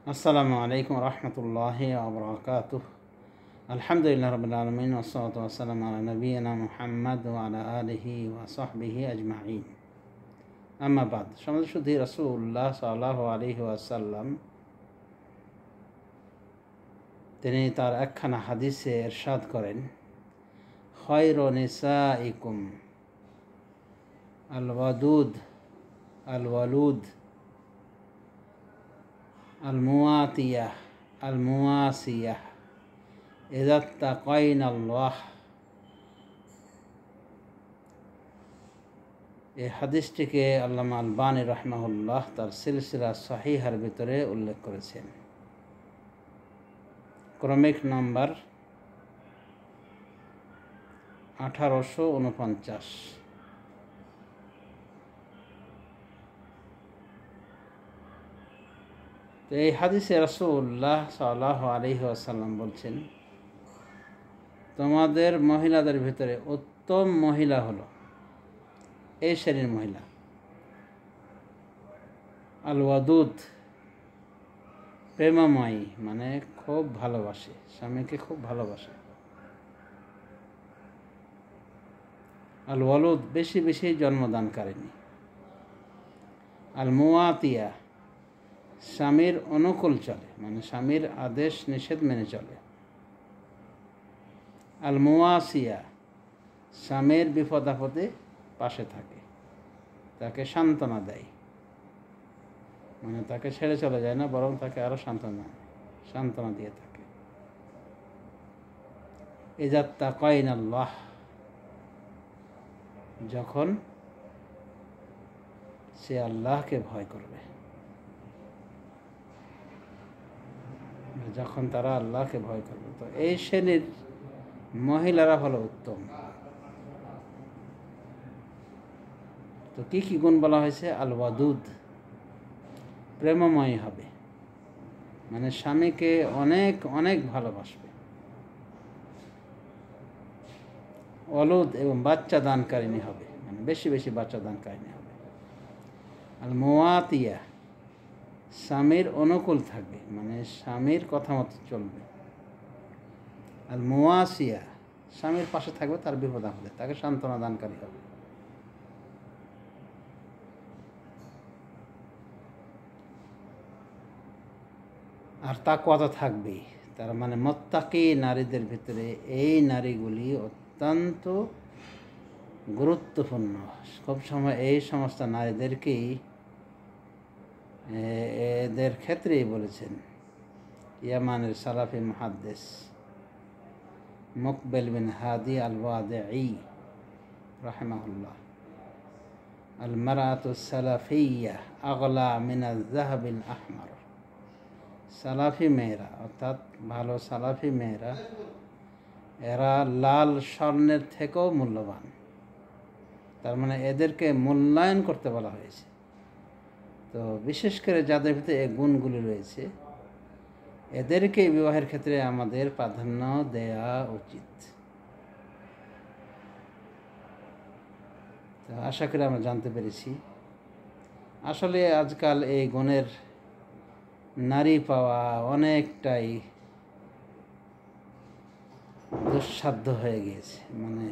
আসসালামু আলাইকুম রহমতুল্লাহি ওয়া বারাকাতুহু। আলহামদুলিল্লাহ রাব্বিল আলামিন ওয়াসসালাতু ওয়াসসালামু আলা নবিয়িনা মুহাম্মদ ওয়া আলা আলিহি ওয়া সাহবিহি আজমাইন। আম্মা বাদ। সমাজ সুধী রাসূলুল্লাহ সাল্লাল্লাহু আলাইহি ওয়াসাল্লাম তিনি তার একখানা হাদিসে ইরশাদ করেন, খায়রু নিসাইকুম আল ওয়াদুদ আল ওয়ালুদ আল মুআতিয়াহ আল মুআসিয়াহ ইযা তাকাইনাল্লাহ। এই হাদিসটিকে আল্লামা আলবানী রাহমাহুল্লাহ তার সিলসিলা সহিহার ভিতরে উল্লেখ করেছেন। ক্রমিক নাম্বার 1849। তো এই হাদিসে রাসূলুল্লাহ সাল্লাল্লাহু আলাইহি ওয়াসাল্লাম বলছেন, তোমাদের মহিলাদের ভিতরে উত্তম মহিলা হলো এই শ্রেণীর মহিলা, আল ওয়াদুদ, প্রেমময়ী, মানে খুব ভালোবাসে, স্বামীকে খুব ভালোবাসে। আল ওয়ালুদ, বেশি বেশি জন্মদানকারিণী। আল মুআতিয়া, স্বামীর অনুকূল চলে, মানে স্বামীর আদেশ নিষেধ মেনে চলে। আল মুআসিয়া, স্বামীর বিপদ আপদে পাশে থাকে, তাকে সান্ত্বনা দেয়, মানে তাকে ছেড়ে চলে যায় না, বরং তাকে আরো সান্ত্বনা দিয়ে থাকে। ইযা তাকাইনাল্লাহ, যখন সে আল্লাহকে ভয় করবে, যখন তারা আল্লাহকে ভয় করবে। তো এই শ্রেণীর মহিলারা হলো উত্তম। তো কি কি গুণ বলা হয়েছে? আল ওয়াদুদ, প্রেমময় হবে, মানে স্বামীকে অনেক অনেক ভালোবাসবে। ওয়ালুদ, এবং বাচ্চা দানকারিণী হবে, মানে বেশি বেশি বাচ্চা দানকারিণী হবে। আল মুআতিয়া, স্বামীর অনুকূল থাকবে, মানে স্বামীর কথা মতো চলবে। আল মুআসিয়া, স্বামীর পাশে থাকবে, তার বিপদ আপদে তাকে সান্ত্বনা দানকারী হবে। আর তাকওয়া তো থাকবেই, তার মানে মুত্তাকি নারীদের ভিতরে এই নারীগুলি অত্যন্ত গুরুত্বপূর্ণ। খুব সময় এই সমস্ত নারীদেরকেই এদের ক্ষেত্রেই বলেছেন ইয়ামানের সালাফি মুহাদ্দিস মুকবিল বিন হাদি আল ওয়াদিঈ রাহিমাহুল্লাহ, আল মারাতু সালাফিয়্যা আগলা মিন আয-যাহাবিল আহমার। সালাফি মেয়েরা, অর্থাৎ ভালো সালাফি মেয়েরা, এরা লাল স্বর্ণের থেকেও মূল্যবান। তার মানে এদেরকে মূল্যায়ন করতে বলা হয়েছে। তো বিশেষ করে যাদের ভিতরে এই গুণগুলি রয়েছে, এদেরকে বিবাহের ক্ষেত্রে আমাদের প্রাধান্য দেয়া উচিত। তো আশা করি আমরা জানতে পেরেছি। আসলে আজকাল এই গুণের নারী পাওয়া অনেকটাই দুঃসাধ্য হয়ে গিয়েছে, মানে